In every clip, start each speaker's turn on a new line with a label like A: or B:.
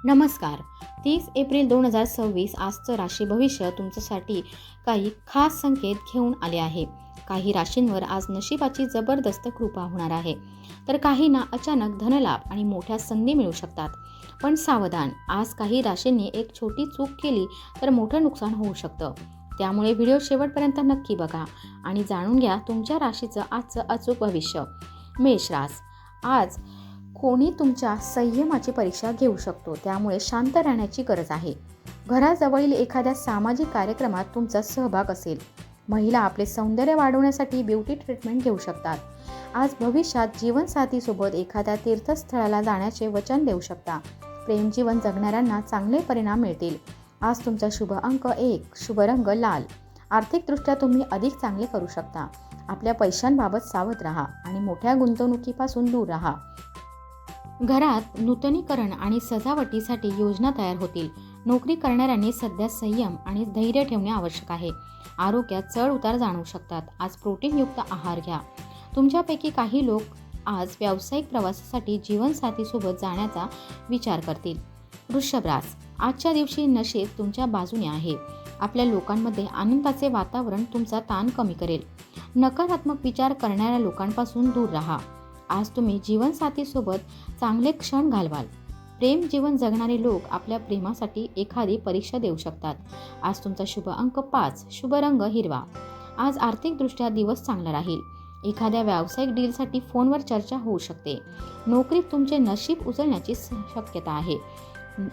A: नमस्कार. 30 एप्रिल 2026 आजचं राशी भविष्य तुमच्यासाठी काही खास संकेत घेऊन आले आहे. काही राशींवर आज नशिबाची जबरदस्त कृपा होणार आहे, तर काहींना अचानक धनलाभ आणि मोठ्या संधी मिळू शकतात. पण सावधान, आज काही राशींनी एक छोटी चूक केली तर मोठं नुकसान होऊ शकतं. त्यामुळे व्हिडिओ शेवटपर्यंत नक्की बघा आणि जाणून घ्या तुमच्या राशीचं आजचं अचूक भविष्य. मेष रास, आज कोणी तुमच्या संयमाची परीक्षा घेऊ शकतो, त्यामुळे शांत राहण्याची गरज आहे. घराजवळील एखाद्या सामाजिक कार्यक्रमात तुमचा सहभाग असेल. महिला आपले सौंदर्य वाढवण्यासाठी ब्युटी ट्रीटमेंट घेऊ शकतात. आज भविष्यात जीवनसाथीसोबत एखाद्या तीर्थस्थळाला जाण्याचे वचन देऊ शकता. प्रेम जीवन जगणाऱ्यांना चांगले परिणाम मिळतील. आज तुमचा शुभ अंक 1, शुभ रंग लाल. आर्थिकदृष्ट्या तुम्ही अधिक चांगले करू शकता. आपल्या पैशांबाबत सावध राहा आणि मोठ्या गुंतवणुकीपासून दूर राहा. घरात नूतनीकरण आणि सजावटीसाठी योजना तयार होतील. नोकरी करणाऱ्यांनी सध्या संयम आणि धैर्य ठेवणे आवश्यक आहे. आरोग्यात चढ उतार जाणवू शकतात. आज प्रोटीनयुक्त आहार घ्या. तुमच्यापैकी काही लोक आज व्यावसायिक प्रवासासाठी जीवनसाथीसोबत जाण्याचा विचार करतील. वृषभ रास, आजच्या दिवशी नशीब तुमच्या बाजूने आहे. आपल्या लोकांमध्ये आनंदाचे वातावरण तुमचा ताण कमी करेल. नकारात्मक विचार करणाऱ्या लोकांपासून दूर राहा. आज तुम्ही जीवनसाथीसोबत चांगले क्षण घालवाल. प्रेम जीवन जगणारे लोक आपल्या प्रेमासाठी एखादी परीक्षा देऊ शकतात. आज तुमचा शुभ अंक 5, शुभ रंग हिरवा. आज आर्थिकदृष्ट्या दिवस चांगला राहील. एखाद्या व्यावसायिक डीलसाठी फोनवर चर्चा होऊ शकते. नोकरीत तुमचे नशीब उजळण्याची शक्यता आहे.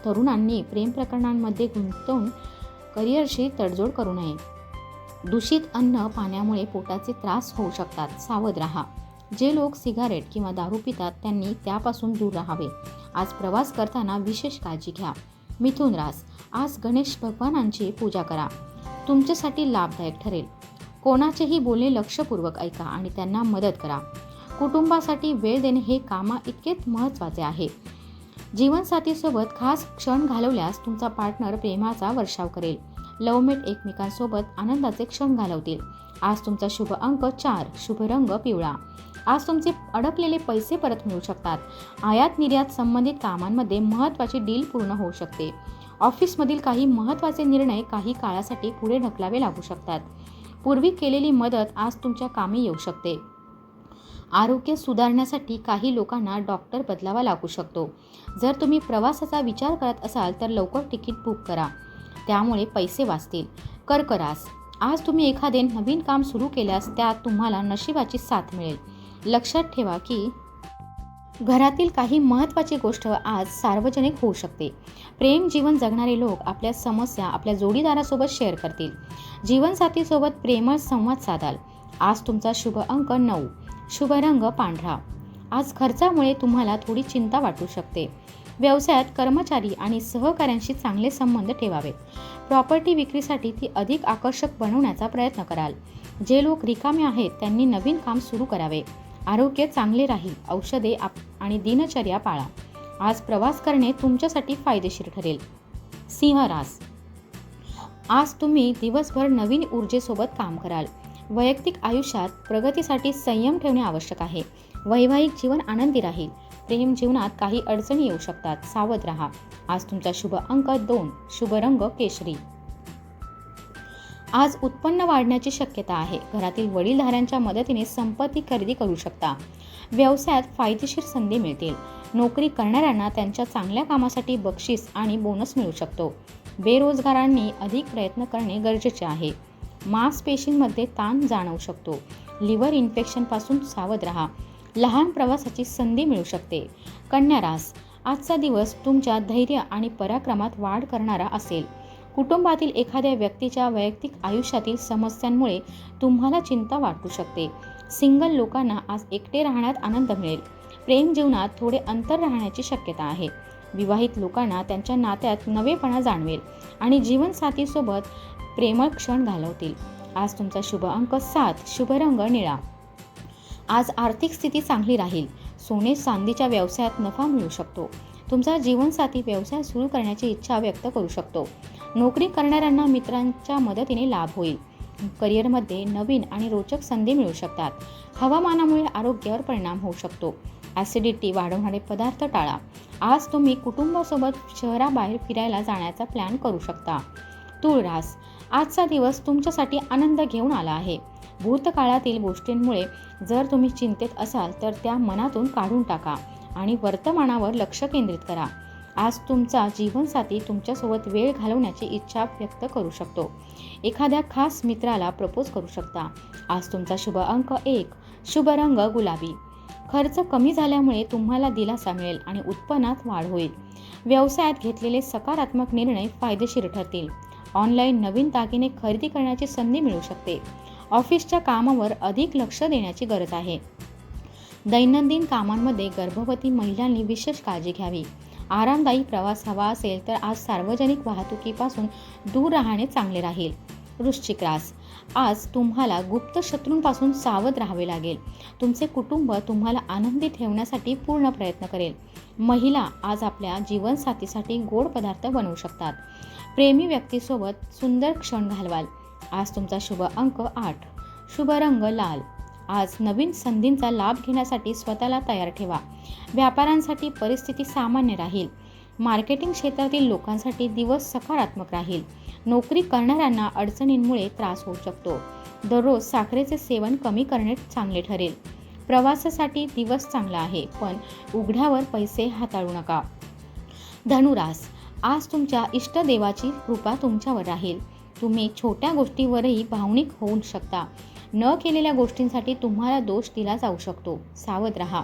A: तरुणांनी प्रेम प्रकरणांमध्ये गुंतवून करिअरशी तडजोड करू नये. दूषित अन्न पाण्यामुळे पोटाचे त्रास होऊ शकतात. सावध राहा. जे लोक सिगारेट किंवा दारू पितात त्यांनी त्यापासून दूर राहावे. आज प्रवास करताना विशेष काळजी घ्या. मिथुन रास, आज गणेश भगवानांची पूजा करा. तुमच्यासाठी लाभदायक ठरेल. कोणाचेही बोलणे लक्षपूर्वक ऐका आणि त्यांना मदत करा. कुटुंबासाठी वेळ देणे हे कामा इतकेच महत्त्वाचे आहे. जीवनसाथीसोबत खास क्षण घालवल्यास तुमचा पार्टनर प्रेमाचा वर्षाव करेल. लवमेट एकमेकांसोबत आनंदाचे क्षण घालवतील. आज तुमचा शुभ अंक 4, शुभ रंग पिवळा. आज तुमचे अडकलेले पैसे परत मिळू शकतात. आयात निर्यात संबंधित कामांमध्ये महत्त्वाची डील पूर्ण होऊ शकते. ऑफिसमधील काही महत्त्वाचे निर्णय काही काळासाठी पुढे ढकलावे लागू शकतात. पूर्वी केलेली मदत आज तुमच्या कामी येऊ शकते. आरोग्य सुधारण्यासाठी काही लोकांना डॉक्टर बदलावा लागू शकतो. जर तुम्ही प्रवासाचा विचार करत असाल तर लवकर तिकीट बुक करा, त्यामुळे पैसे वाचतील. कर्क रास, आज तुम्ही एखादे नवीन काम सुरू केल्यास त्यात तुम्हाला नशिबाची साथ मिळेल. लक्षात ठेवा की घरातील काही महत्त्वाची गोष्ट आज सार्वजनिक होऊ शकते. प्रेम जीवन जगणारे लोक आपल्या समस्या आपल्या जोडीदारासोबत शेअर करतील. जीवनसाथीसोबत प्रेमळ संवाद साधाल. आज तुमचा शुभ अंक 9, शुभ रंग पांढरा. आज खर्चामुळे तुम्हाला थोडी चिंता वाटू शकते. व्यवसायात कर्मचारी आणि सहकाऱ्यांशी चांगले संबंध ठेवावेत. प्रॉपर्टी विक्रीसाठी ती अधिक आकर्षक बनवण्याचा प्रयत्न कराल. जे लोक रिकामे आहेत त्यांनी नवीन काम सुरू करावे. आरोग्य चांगले राहील. औषधे आणि दिनचर्या पाळा. आज प्रवास करणे तुमच्यासाठी फायदेशीर ठरेल. सिंह रास, आज तुम्ही दिवसभर नवीन ऊर्जेसोबत काम कराल. वैयक्तिक आयुष्यात प्रगतीसाठी संयम ठेवणे आवश्यक आहे. वैवाहिक जीवन आनंदी राहील. प्रेम जीवनात काही अडचणी येऊ शकतात. सावध राहा. आज तुमचा शुभ अंक 2, शुभ रंग केशरी. आज उत्पन्न वाढण्याची शक्यता आहे. घरातील वडीलधाऱ्यांच्या मदतीने संपत्ती खरेदी करू शकता. व्यवसायात फायदेशीर संधी मिळतील. नोकरी करणाऱ्यांना त्यांच्या चांगल्या कामासाठी बक्षीस आणि बोनस मिळू शकतो. बेरोजगारांनी अधिक प्रयत्न करणे गरजेचे आहे. मांसपेशींमध्ये ताण जाणवू शकतो. लिव्हर इन्फेक्शनपासून सावध राहा. लहान प्रवासाची संधी मिळू शकते. कन्या रास, आजचा दिवस तुमच्या धैर्य आणि पराक्रमात वाढ करणारा असेल. कुटुंबातील एखाद्या व्यक्तीच्या वैयक्तिक आयुष्यातील समस्यांमुळे तुम्हाला चिंता वाटू शकते. सिंगल लोकांना आज एकटे राहण्यात आनंद मिळेल. प्रेम जीवनात थोडे अंतर राहण्याची शक्यता आहे. विवाहित लोकांना त्यांच्या नात्यात नवेपणा जाणवेल आणि जीवनसाथीसोबत प्रेमळ क्षण घालवतील. आज तुमचा शुभ अंक 7, शुभ रंग निळा. आज आर्थिक स्थिती चांगली राहील. सोने चांदीच्या व्यवसायात नफा मिळू शकतो. तुमचा जीवनसाथी व्यवसाय सुरू करण्याची इच्छा व्यक्त करू शकतो. नोकरी करणाऱ्यांना मित्रांच्या मदतीने लाभ होईल. करिअरमध्ये नवीन आणि रोचक संधी मिळू शकतात. हवामानामुळे आरोग्यावर परिणाम होऊ शकतो. ॲसिडिटी वाढवणारे पदार्थ टाळा. आज तुम्ही कुटुंबासोबत शहराबाहेर फिरायला जाण्याचा प्लॅन करू शकता. तूळ रास, आजचा दिवस तुमच्यासाठी आनंद घेऊन आला आहे. भूतकाळातील गोष्टींमुळे जर तुम्ही चिंतेत असाल तर त्या मनातून काढून टाका आणि वर्तमानावर लक्ष केंद्रित करा. आज तुमचा जीवनसाथी तुमच्यासोबत वेळ घालवण्याची इच्छा व्यक्त करू शकतो. एखाद्या खास मित्राला प्रपोज करू शकता. आज तुमचा शुभ अंक 1, शुभ रंग गुलाबी. खर्च कमी झाल्यामुळे तुम्हाला दिलासा मिळेल आणि उत्पन्नात वाढ होईल. व्यवसायात घेतलेले सकारात्मक निर्णय फायदेशीर ठरतील. ऑनलाईन नवीन दागिने खरेदी करण्याची संधी मिळू शकते. ऑफिसच्या कामावर अधिक लक्ष देण्याची गरज आहे. दैनंदिन कामांमध्ये गर्भवती महिलांनी विशेष काळजी घ्यावी. आरामदायी प्रवास हवा असेल तर आज सार्वजनिक वाहतुकीपासून दूर राहणे चांगले राहील. वृश्चिक रास, आज तुम्हाला गुप्त शत्रूंपासून सावध राहावे लागेल. तुमचे कुटुंब तुम्हाला आनंदी ठेवण्यासाठी पूर्ण प्रयत्न करेल. महिला आज आपल्या जीवनसाथीसाठी गोड पदार्थ बनवू शकतात. प्रेमी व्यक्तीसोबत सुंदर क्षण घालवाल. आज तुमचा शुभ अंक 8, शुभ रंग लाल. आज नवीन संधींचा लाभ घेण्यासाठी स्वतःला तयार ठेवा. व्यापाऱ्यांसाठी परिस्थिती सामान्य राहील. मार्केटिंग क्षेत्रातील लोकांसाठी दिवस सकारात्मक राहील. नोकरी करणाऱ्यांना अडचणींमुळे त्रास होऊ शकतो. दररोज साखरेचे सेवन कमी करणे चांगले ठरेल. प्रवासासाठी दिवस चांगला आहे, पण उघड्यावर पैसे हाताळू नका. धनुरास, आज तुमच्या इष्टदेवाची कृपा तुमच्यावर राहील. तुम्ही छोट्या गोष्टीवरही भावनिक होऊ शकता. न केलेल्या गोष्टींसाठी तुम्हाला दोष दिला जाऊ शकतो. सावध राहा.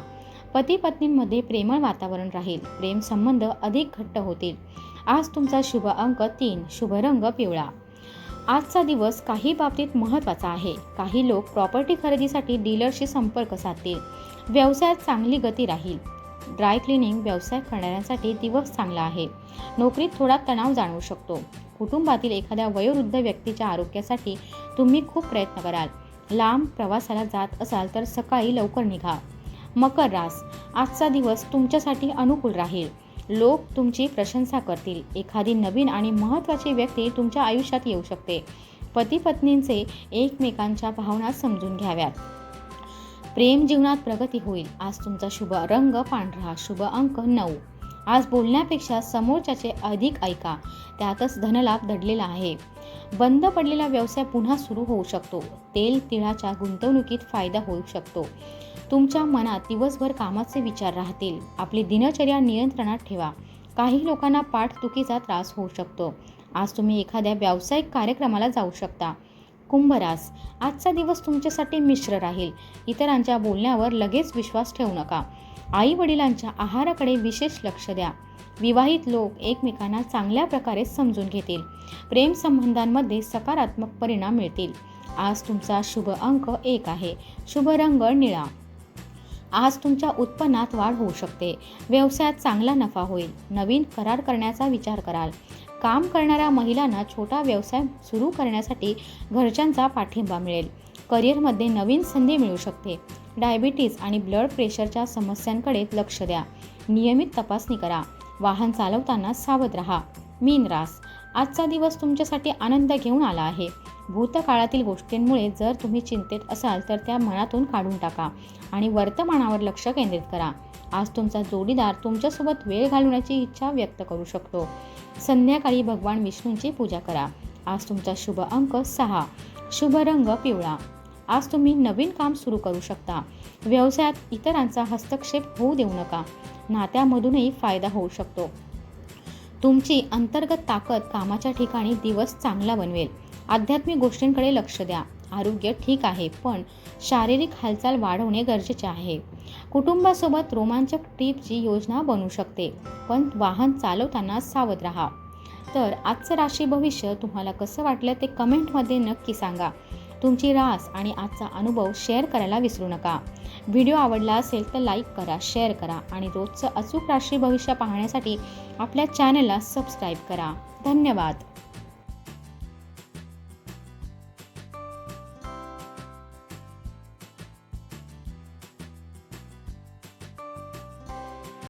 A: पती पत्नींमध्ये प्रेमळ वातावरण राहील. प्रेम संबंध अधिक घट्ट होतील. आज तुमचा शुभ अंक 3, शुभ रंग पिवळा. आजचा दिवस काही बाबतीत महत्त्वाचा आहे. काही लोक प्रॉपर्टी खरेदीसाठी डीलरशी संपर्क साधतील. व्यवसायात चांगली गती राहील. ड्राय क्लिनिंग व्यवसाय करणाऱ्यांसाठी दिवस चांगला आहे. नोकरीत थोडा तणाव जाणवू शकतो. कुटुंबातील एखाद्या वयोवृद्ध व्यक्तीच्या आरोग्यासाठी तुम्ही खूप प्रयत्न कराल. लांब प्रवासाला जात असाल तर सकाळी लवकर निघा. मकर रास, आजचा दिवस तुमच्यासाठी अनुकूल राहील. लोक तुमची प्रशंसा करतील. एखादी नवीन आणि महत्त्वाची व्यक्ती तुमच्या आयुष्यात येऊ शकते. पती पत्नींचे एकमेकांच्या भावना समजून घ्याव्यात. प्रेम जीवनात प्रगती होईल. आज तुमचा शुभ रंग पांढरा, शुभ अंक 9. आज बोलण्यापेक्षा समोरच्याचे अधिक ऐका. त्यातच धनलाभ दडलेला आहे. बंद पडलेला व्यवसाय पुन्हा सुरू होऊ शकतो. तेल तिळाच्या गुंतवणुकीत फायदा होऊ शकतो. तुमच्या मनात दिवसभर कामाचे विचार राहतील. आपली दिनचर्या नियंत्रणात ठेवा. काही लोकांना पाठदुखीचा त्रास होऊ शकतो. आज तुम्ही एखाद्या व्यावसायिक कार्यक्रमाला जाऊ शकता. कुंभ रास, आजचा दिवस तुमच्यासाठी मिश्र राहील. इतरांच्या बोलण्यावर लगेच विश्वास ठेवू नका. आई वडिलांच्या आहाराकडे विशेष लक्ष द्या. विवाहित लोक एकमेकांना चांगल्या प्रकारे समजून घेतील. प्रेम संबंधांमध्ये सकारात्मक परिणाम मिळतील. आज तुमचा शुभ अंक 1 आहे. शुभ रंग निळा. आज तुमच्या उत्पन्नात वाढ होऊ शकते. व्यवसायात चांगला नफा होईल. नवीन करार करण्याचा विचार कराल. काम करणाऱ्या महिलांना छोटा व्यवसाय सुरू करण्यासाठी घरच्यांचा पाठिंबा मिळेल. करिअरमध्ये नवीन संधी मिळू शकते. डायबिटीज आणि ब्लड प्रेशरच्या समस्यांकडे लक्ष द्या. नियमित तपासणी करा. वाहन चालवताना सावध राहा. मीन रास, आजचा दिवस तुमच्यासाठी आनंद घेऊन आला आहे. भूतकाळातील गोष्टींमुळे जर तुम्ही चिंतेत असाल तर त्या मनातून काढून टाका आणि वर्तमानावर लक्ष केंद्रित करा. आज तुमचा जोडीदार तुमच्यासोबत वेळ घालवण्याची इच्छा व्यक्त करू शकतो. संध्याकाळी भगवान विष्णूंची पूजा करा. आज तुमचा शुभ अंक 6, शुभ रंग पिवळा. आज तुम्ही नवीन काम सुरू करू शकता. व्यवसायात इतरांचा हस्तक्षेप होऊ देऊ नका. नात्यामधूनही फायदा होऊ शकतो. तुमची अंतर्गत ताकद कामाच्या ठिकाणी दिवस चांगला बनवेल. आध्यात्मिक गोष्टींकडे लक्ष द्या. आरोग्य ठीक आहे, पण शारीरिक हालचाल वाढवणे गरजेचे आहे. कुटुंबासोबत रोमांचक ट्रिपची योजना बनू शकते, पण वाहन चालवताना सावध राहा. तर आजचं राशी भविष्य तुम्हाला कसं वाटलं ते कमेंटमध्ये नक्की सांगा. तुमची रास आणि आजचा अनुभव शेअर करायला विसरू नका. व्हिडिओ आवडला असेल तर लाईक करा, शेअर करा आणि रोजचं अचूक राशी भविष्य पाहण्यासाठी आपल्या चॅनलला सबस्क्राईब करा. धन्यवाद.